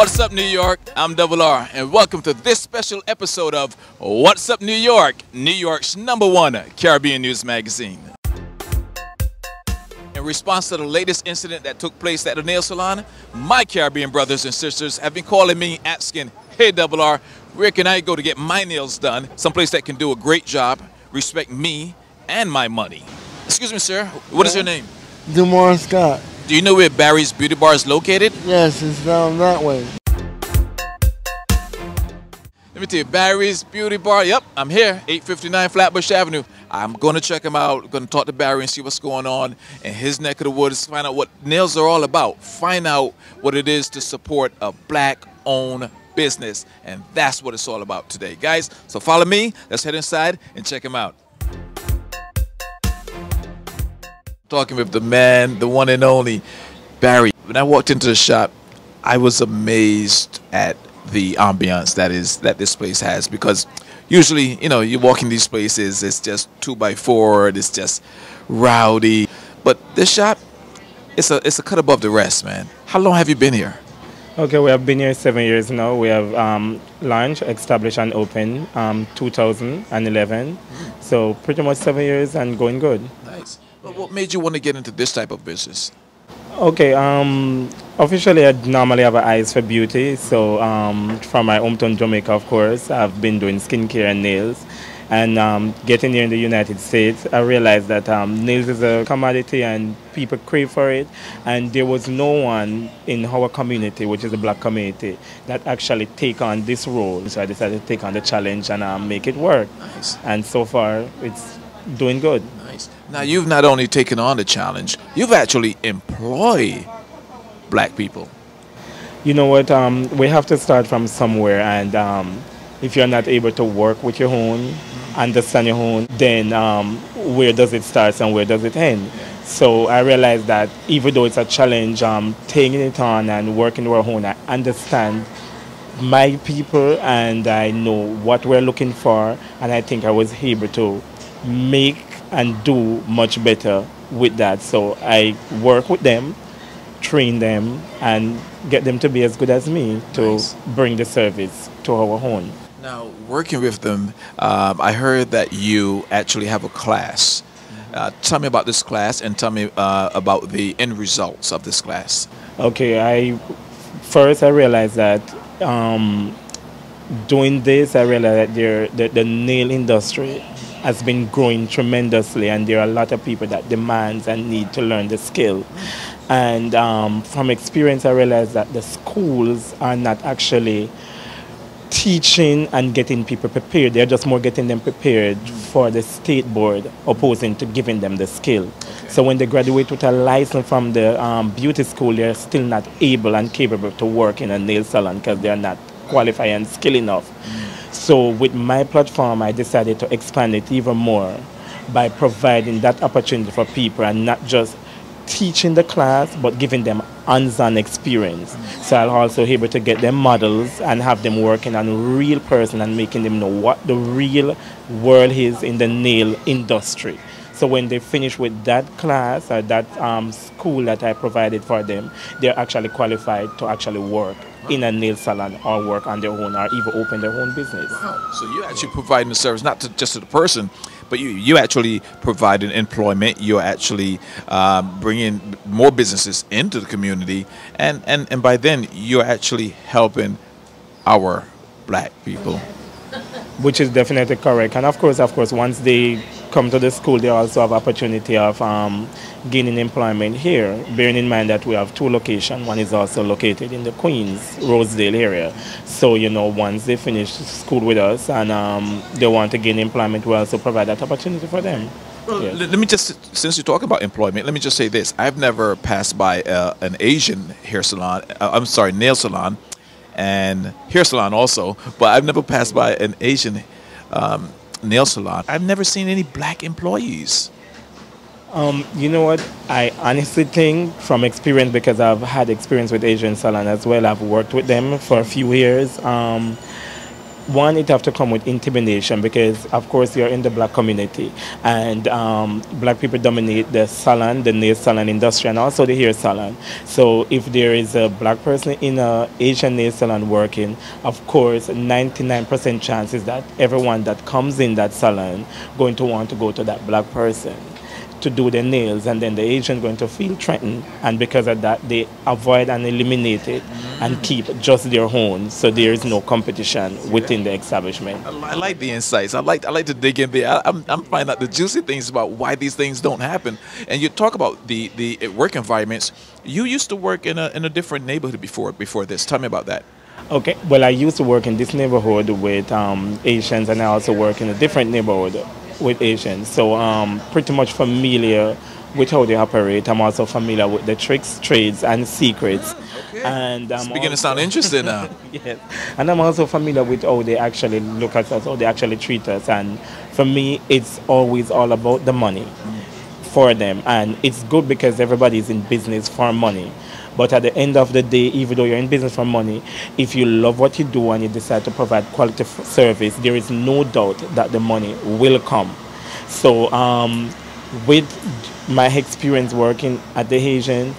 What's up, New York? I'm Double R, and welcome to this special episode of What's Up, New York, New York's #1 Caribbean news magazine. In response to the latest incident that took place at the nail salon, my Caribbean brothers and sisters have been calling me asking, "Hey, Double R, where can I go to get my nails done? Someplace that can do a great job, respect me and my money." Excuse me, sir. What is your name? Demar Scott. Do you know where Barry's Beauty Bar is located? Yes, it's down that way. Let me tell you, Barry's Beauty Bar. Yep, I'm here, 859 Flatbush Avenue. I'm going to check him out. Going to talk to Barry and see what's going on in his neck of the woods. Find out what nails are all about. Find out what it is to support a black-owned business. And that's what it's all about today, guys. So follow me. Let's head inside and check him out. Talking with the man, the one and only Barry. When I walked into the shop, I was amazed at the ambiance that this place has, because usually, you know, you walk in these places, it's just 2x4, it's just rowdy. But this shop, it's a cut above the rest, man. How long have you been here? Okay, we have been here 7 years now. We have launched, established, and opened 2011. So pretty much 7 years and going good. Nice. But what made you want to get into this type of business? Okay, officially I normally have eyes for beauty. So from my hometown Jamaica, of course, I've been doing skincare and nails. And getting here in the United States, I realized that nails is a commodity and people crave for it. And there was no one in our community, which is the black community, that actually take on this role. So I decided to take on the challenge and make it work. Nice. And so far, it's doing good. Nice. Now, you've not only taken on the challenge, you've actually employed black people. You know what? We have to start from somewhere. And if you're not able to work with your own, understand your own, then where does it start and where does it end? So I realized that even though it's a challenge, taking it on and working with our own, I understand my people and I know what we're looking for, and I think I was able to make and do much better with that. So I work with them, train them, and get them to be as good as me to bring the service to our own. Now, working with them, I heard that you actually have a class. Tell me about this class and tell me about the end results of this class. Okay, first I realized that doing this, I realized that the nail industry has been growing tremendously, and there are a lot of people that demand and need to learn the skill. And from experience, I realized that the schools are not actually teaching and getting people prepared. They're just more getting them prepared for the state board, opposing to giving them the skill. Okay. So when they graduate with a license from the beauty school, they're still not able and capable to work in a nail salon because they're not qualified and skilled enough. So with my platform, I decided to expand it even more by providing that opportunity for people and not just teaching the class, but giving them hands-on experience. So I'll also be able to get them models and have them working on a real person and making them know what the real world is in the nail industry. So when they finish with that class or that school that I provided for them, they're actually qualified to actually work in a nail salon or work on their own or even open their own business. Wow. So you're actually providing the service not just to the person, but you actually provide employment. You're actually bringing more businesses into the community, and by then you're actually helping our black people. Which is definitely correct. And of course, once they come to the school, they also have opportunity of gaining employment here, bearing in mind that we have 2 locations. One is also located in the Queens, Rosedale area. So, you know, once they finish school with us and they want to gain employment, we also provide that opportunity for them. Well, yes. Let me just, since you talk about employment, let me just say this. I've never passed by an Asian hair salon, nail salon, and hair salon also, but I've never passed by an Asian nail salon. I've never seen any black employees. You know what? I honestly think from experience, because I've had experience with Asian salon as well, I've worked with them for a few years. One, it have to come with intimidation because, of course, you're in the black community, and black people dominate the salon, the nail salon industry, and also the hair salon. So if there is a black person in a Asian nail salon working, of course, 99% chances that everyone that comes in that salon going to want to go to that black person to do their nails, and then the Asian going to feel threatened, and because of that they avoid and eliminate it and keep just their own, so there is no competition within the establishment. I like the insights. I like to dig in there. I'm finding out the juicy things about why these things don't happen. And you talk about the work environments. You used to work in a different neighborhood before this. Tell me about that. Okay, well, I used to work in this neighborhood with Asians, and I also work in a different neighborhood with Asians. So pretty much familiar with how they operate. I'm also familiar with the tricks, trades, and secrets. Okay. And It's beginning to sound interesting now. yes. And I'm also familiar with how they actually look at us, how they actually treat us. And for me, it's always all about the money for them. And it's good because everybody's in business for money. But at the end of the day, even though you're in business for money, if you love what you do and you decide to provide quality service, there is no doubt that the money will come. So with my experience working at the Asian,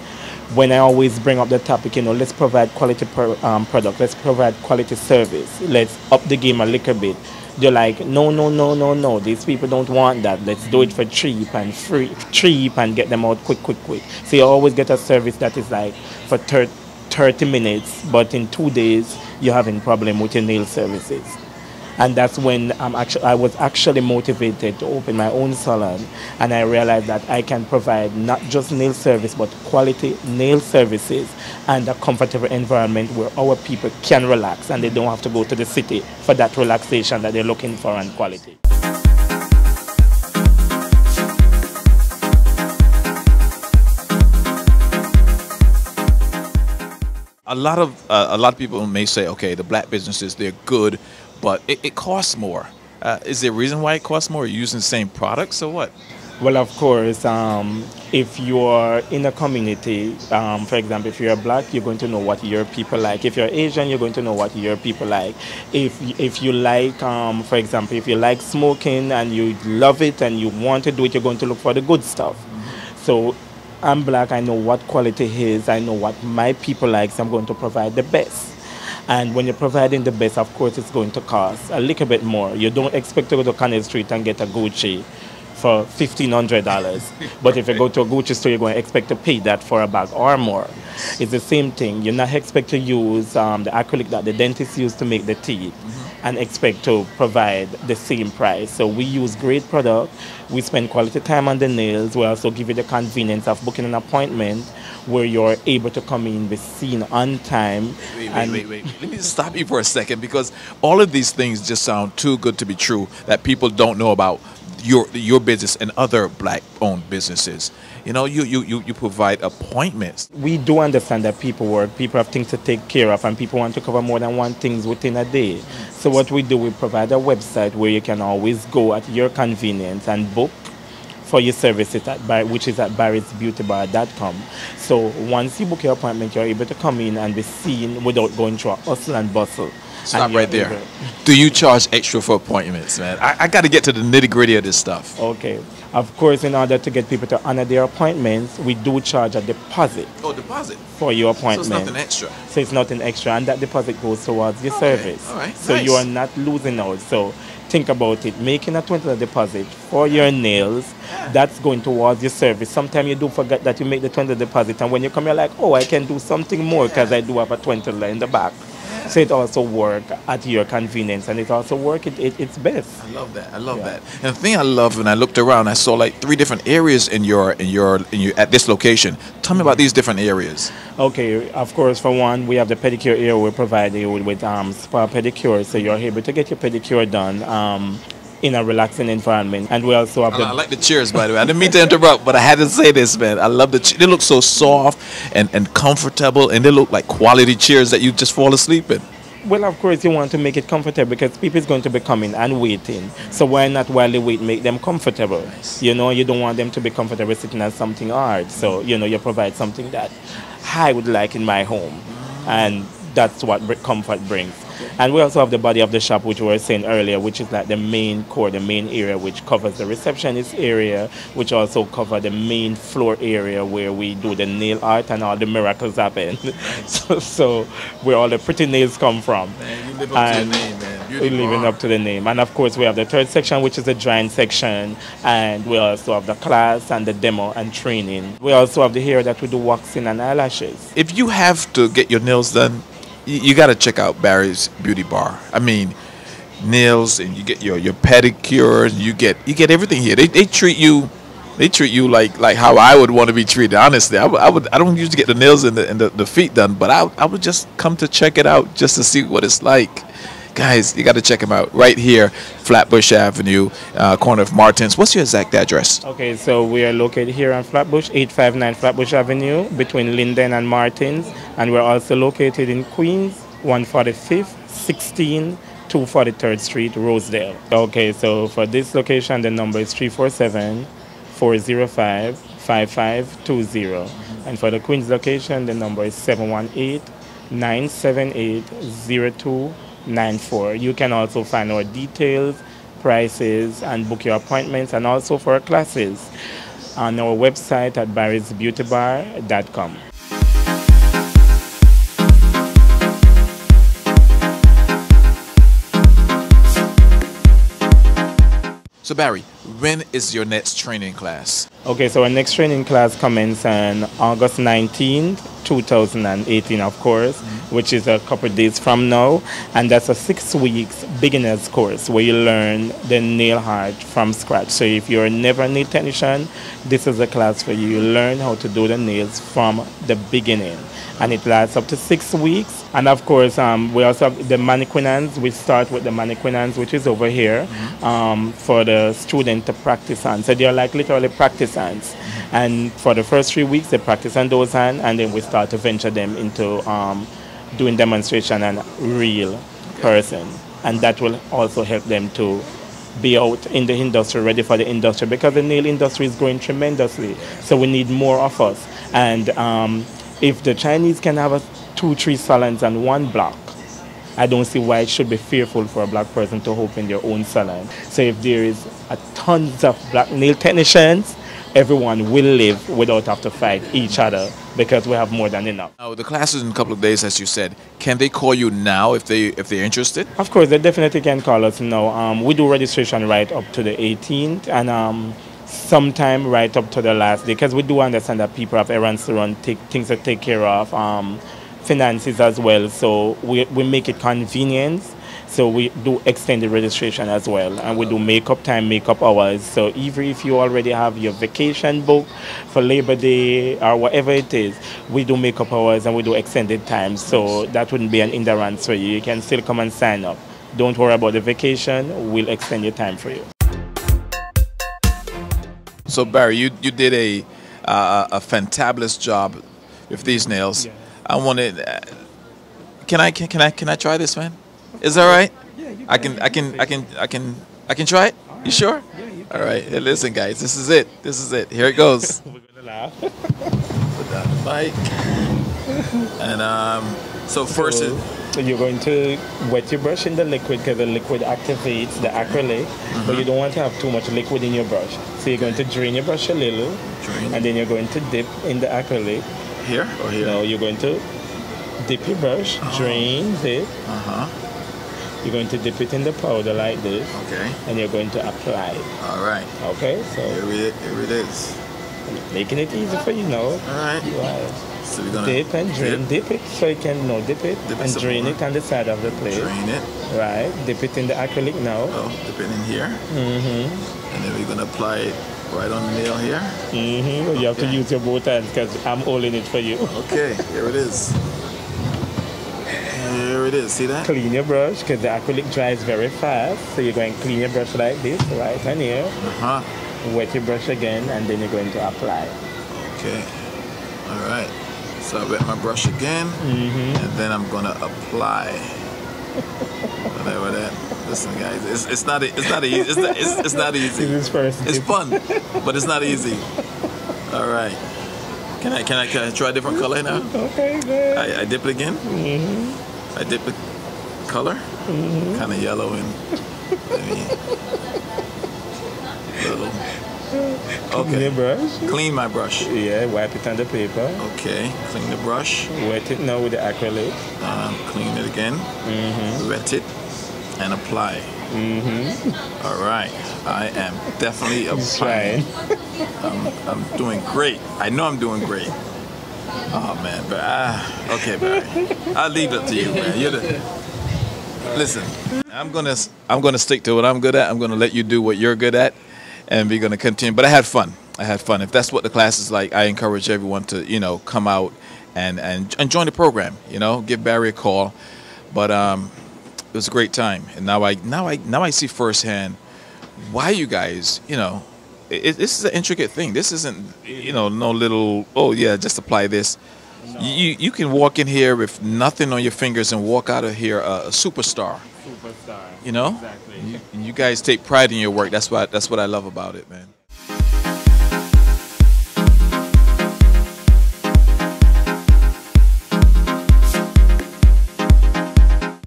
when I always bring up the topic, let's provide quality product, let's provide quality service, let's up the game a little bit. They're like, no, no, no, no, no. These people don't want that. Let's do it for cheap and get them out quick. So you always get a service that is like for 30 minutes, but in 2 days you're having problem with your nail services. And that's when I was actually motivated to open my own salon, and I realized that I can provide not just nail service but quality nail services and a comfortable environment where our people can relax and they don't have to go to the city for that relaxation that they're looking for and quality. A lot of people may say, okay, the black businesses, they're good, but it costs more. Is there a reason why it costs more? Are you using the same products or what? Well, of course, if you are in a community, for example, if you're black, you're going to know what your people like. If you're Asian, you're going to know what your people like. If you like, for example, if you like smoking and you love it and you want to do it, you're going to look for the good stuff. So I'm black, I know what quality is, I know what my people like, so I'm going to provide the best. And when you're providing the best, of course, it's going to cost a little bit more. You don't expect to go to Canal Street and get a Gucci for $1,500. But if you go to a Gucci store, you're going to expect to pay that for a bag or more. It's the same thing. You're not expect to use the acrylic that the dentists use to make the teeth and expect to provide the same price. So we use great product. We spend quality time on the nails. We also give you the convenience of booking an appointment where you're able to come in, be seen on time. Wait. Let me just stop you for a second, because all of these things just sound too good to be true that people don't know about your business and other black-owned businesses. You provide appointments. We do understand that people work, people have things to take care of, and people want to cover more than one things within a day. So what we do, we provide a website where you can always go at your convenience and book for your services which is at barrettsbeautybar.com. So once you book your appointment, you're able to come in and be seen without going through a hustle and bustle. Stop right there. Do you charge extra for appointments, man? I got to get to the nitty-gritty of this stuff. Okay. Of course, in order to get people to honor their appointments, we do charge a deposit. Oh, deposit? For your appointment. So it's nothing extra? So it's nothing extra, and that deposit goes towards your service. All right. So nice. you are not losing out. So think about it. Making a $20 deposit for your nails, that's going towards your service. Sometimes you do forget that you make the $20 deposit, and when you come, you're like, oh, I can do something more because I do have a $20 in the back. So it also work at your convenience, and it also work it's best. I love that. I love that. And the thing I love, when I looked around, I saw like 3 different areas in your at this location. Tell me about these different areas. Okay, of course, for one, we have the pedicure area. We provide you with spa pedicure, so you're able to get your pedicure done in a relaxing environment. And we also have I like the chairs, by the way. I didn't mean to interrupt, but I had to say this, man. I love they look so soft and comfortable, and they look like quality chairs that you just fall asleep in. Well, of course, you want to make it comfortable because people is going to be coming and waiting. So why not, while they wait, make them comfortable? Nice. You don't want them to be comfortable sitting on something hard. So, you provide something that I would like in my home. And that's what comfort brings. And we also have the body of the shop, which we were saying earlier, which is like the main core, the main area, which covers the receptionist area, which also cover the main floor area where we do the nail art and all the miracles happen. So where all the pretty nails come from. Man, you live up to your name, man. Beauty We're living bar. up to the name. And of course, we have the third section, which is the drying section. And we also have the class and the demo and training. We also have the area that we do waxing and eyelashes. If you have to get your nails done, you got to check out Barry's Beauty Bar. I mean, nails, and you get your pedicure, and you get everything here. They treat you. They treat you like how I would want to be treated. Honestly, I don't usually get the nails and the feet done, but I would just come to check it out just to see what it's like. Guys, you got to check them out right here, Flatbush Avenue, corner of Martense. What's your exact address? Okay, so we are located here on Flatbush, 859 Flatbush Avenue, between Linden and Martins. And we're also located in Queens, 145th, 16, 243rd Street, Rosedale. Okay, so for this location, the number is 347-405-5520. And for the Queens location, the number is 718-978-0294. You can also find our details, prices, and book your appointments, and also for our classes on our website at barrysbeautybar.com. So Barry, when is your next training class? Okay, so our next training class commences on August 19th, 2018, of course, which is a couple of days from now. And that's a 6 weeks beginner's course where you learn the nail art from scratch. So if you're never a nail technician, this is a class for you. You learn how to do the nails from the beginning. And it lasts up to 6 weeks. And of course, we also have the mannequinans. We start with the mannequinans, which is over here, for the student to practice on. So they're like literally practice hands. And for the first 3 weeks, they practice on those hands, and then we start to venture them into doing demonstration and real person. And that will also help them to be out in the industry, ready for the industry, because the nail industry is growing tremendously. So we need more of us. And if the Chinese can have 2-3 salons and one block, I don't see why it should be fearful for a black person to open their own salon. So if there is tons of black nail technicians, everyone will live without have to fight each other, because we have more than enough. Now, the class is in a couple of days, as you said. Can they call you now if they're interested? Of course, they definitely can call us now. We do registration right up to the 18th, and sometime right up to the last day, because we do understand that people have errands to run, things to take care of, finances as well. So we make it convenient. So we do extended registration as well, and we do makeup time, makeup hours. So even if you already have your vacation booked for Labor Day or whatever it is, we do makeup hours and we do extended time. So that wouldn't be an hindrance for you. You can still come and sign up. Don't worry about the vacation. We'll extend your time for you. So Barry, you did a fantabulous job with these nails. Yeah. I wanted. Can I try this, man? Is that right? Yeah, you I can try it. You sure? Yeah, you All right. Hey, listen, guys. This is it. Here it goes. We're gonna laugh. Put down the mic. And so first, So you're going to wet your brush in the liquid, because the liquid activates the acrylic, but you don't want to have too much liquid in your brush. So you're going to drain your brush a little, and then you're going to dip in the acrylic. here or here? No, you're going to dip your brush, drain it. You're going to dip it in the powder like this, Okay. and you're going to apply it. All right. Okay, so Here it is. making it easy for you now. All right. Right. So we're gonna Dip and drain. Dip it so you can dip it Dip it and some drain more. it on the side of the plate. Drain it. Right. Dip it in the acrylic now. Oh, dip it in here. And then we're gonna apply it right on the nail here. You have to use your both hands, because I'm holding it for you. Okay, here it is. Here it is. See that? Clean your brush, because the acrylic dries very fast. So you're going to clean your brush like this, right on here. Wet your brush again, and then you're going to apply. Okay. All right. So I wet my brush again, and then I'm gonna apply. Whatever that. Listen, guys, it's not easy. It's not easy. This is first It's dip. fun, but it's not easy. All right. Can I try a different color now? Okay, good. I dip it again. I dip it. color. Kind of yellow and little. Clean your Okay. brush. Clean my brush. Yeah, wipe it on the paper. Okay. Clean the brush. Wet it now with the acrylic. Clean it again. Wet it and apply. All right. I am definitely applying. Trying. I'm doing great. I know I'm doing great. Oh man, but okay, Barry. I'll leave it to you, man. You're the. Listen, I'm gonna stick to what I'm good at. I'm gonna let you do what you're good at, and we're gonna continue. But I had fun. I had fun. If that's what the class is like, I encourage everyone to come out and join the program. Give Barry a call. But it was a great time, and now I see firsthand why you guys this is an intricate thing. This isn't no little just apply this. You can walk in here with nothing on your fingers and walk out of here a superstar. Superstar. Exactly. You guys take pride in your work. That's what I love about it, man.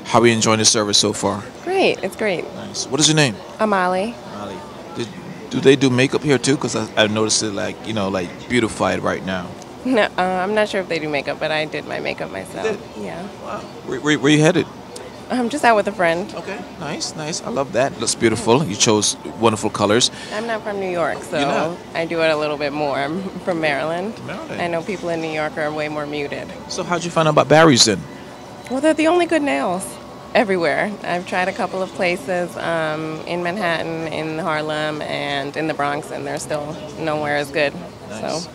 How are you enjoying the service so far? Great, it's great. Nice. What is your name? Amali. Ali. Do they do makeup here too? Because I've noticed it like beautified right now. No, I'm not sure if they do makeup, but I did my makeup myself. You Yeah. Wow. Where you headed? I'm just out with a friend. Okay. Nice. I love that. Looks beautiful. You chose wonderful colors. I'm not from New York, You're not? so I do it a little bit more. I'm from Maryland. Maryland. I know people in New York are way more muted. So how'd you find out about Barry's then? Well, they're the only good nails everywhere. I've tried a couple of places in Manhattan, in Harlem, and in the Bronx, and they're still nowhere as good. Nice. So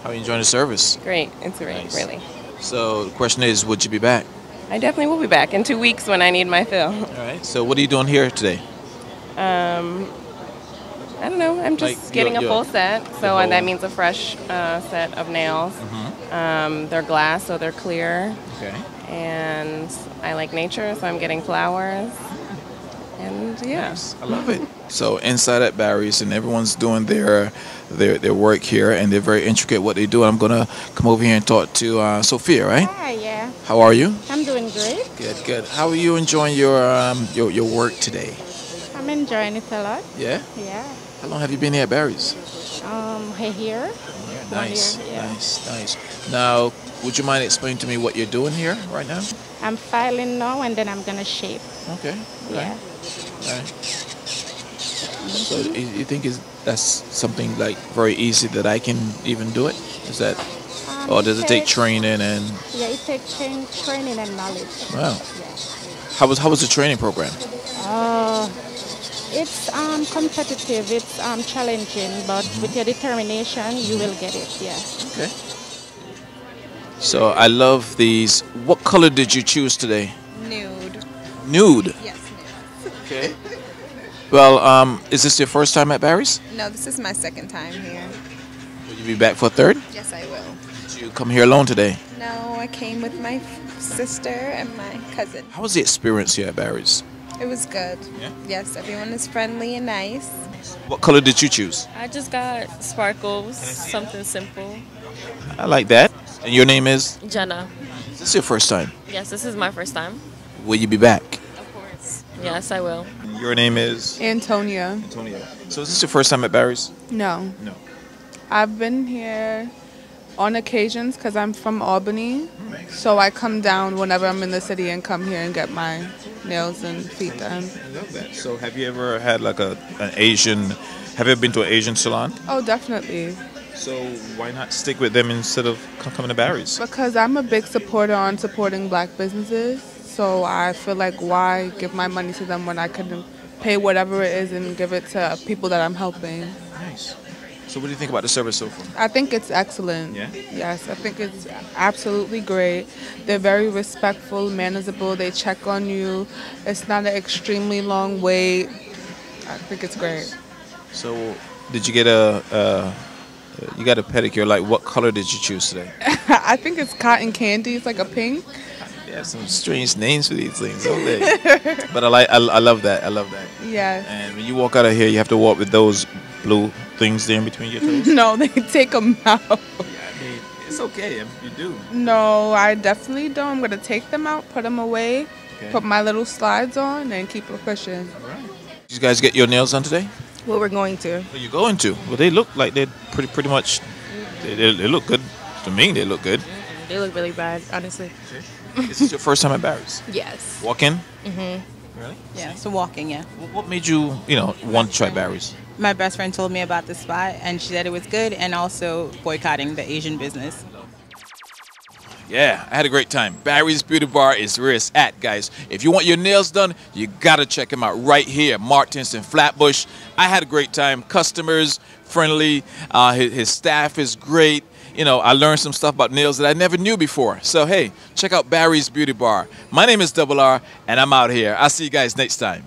How are you enjoying the service? great. It's great, Nice. really. So the question is, would you be back? I definitely will be back in 2 weeks when I need my fill. All right. So what are you doing here today? I don't know. I'm just Like getting a your- full set, so whole- that means a fresh set of nails. They're glass, so they're clear, Okay. and I like nature, so I'm getting flowers. And yeah, Nice. I love it. So inside at Barry's, and everyone's doing their work here, and they're very intricate what they do. I'm gonna come over here and talk to Sophia, right? Hi, yeah. How are you? I'm doing great. Good. How are you enjoying your work today? I'm enjoying it a lot. Yeah. Yeah. How long have you been here at Barry's? Here. Nice, year, yeah. nice. Now, would you mind explaining to me what you're doing here right now? I'm filing now and then I'm gonna shape. Okay. Yeah. Right. So you think that's something like very easy that I can even do it? Is that, or does it take training and? Yeah, it takes training and knowledge. Wow. Yeah. How was the training program? It's competitive, it's challenging, but with your determination, you will get it. Yeah. Okay. So I love these. What color did you choose today? Nude. Nude. Yes, nude. Okay. Well, is this your first time at Barry's? No, this is my second time here. Will you be back for a third? Yes, I will. Did you come here alone today? No, I came with my sister and my cousin. How was the experience here at Barry's? It was good. Yeah? Yes, everyone is friendly and nice. What color did you choose? I just got sparkles, something simple. I like that. And your name is? Jenna. Is this your first time? Yes, this is my first time. Will you be back? Of course. Yes, I will. Your name is? Antonia. Antonio. So is this your first time at Barry's? No. No. I've been here on occasions because I'm from Albany. So I come down whenever I'm in the city and come here and get my nails and feet done. I love that. So have you ever had like have you ever been to an Asian salon? Oh, definitely. So why not stick with them instead of coming to Barry's? Because I'm a big supporter on supporting black businesses. So I feel like why give my money to them when I could pay whatever it is and give it to people that I'm helping. Nice. So what do you think about the service so far? I think it's excellent. Yeah? Yes, I think it's absolutely great. They're very respectful, manageable. They check on you. It's not an extremely long wait. I think it's great. So did you get you got a pedicure? Like what color did you choose today? I think it's cotton candy. It's like a pink. They have some strange names for these things, don't they? But I love that. I love that. Yeah. And when you walk out of here, you have to walk with those blue things there in between your toes. No, they take them out. Yeah, I mean, it's okay if you do. No, I definitely don't. I'm going to take them out, put them away, put my little slides on, and keep it pushing. Did you guys get your nails done today? Well, we're going to. Where you going to? Well, they look like they're pretty much. They look good to me. They look good. They look really bad, honestly. This is your first time at Barry's. Yes. Walk in. Really? Yeah, so walking, yeah. What made you, want to try Barry's? My best friend told me about the spot, and she said it was good, and also boycotting the Asian business. Yeah, I had a great time. Barry's Beauty Bar is where it's at, guys. If you want your nails done, you got to check him out right here, Martense in Flatbush. I had a great time. Customers, friendly. His staff is great. I learned some stuff about nails that I never knew before. So, hey, check out Barry's Beauty Bar. My name is Double R, and I'm out here. I'll see you guys next time.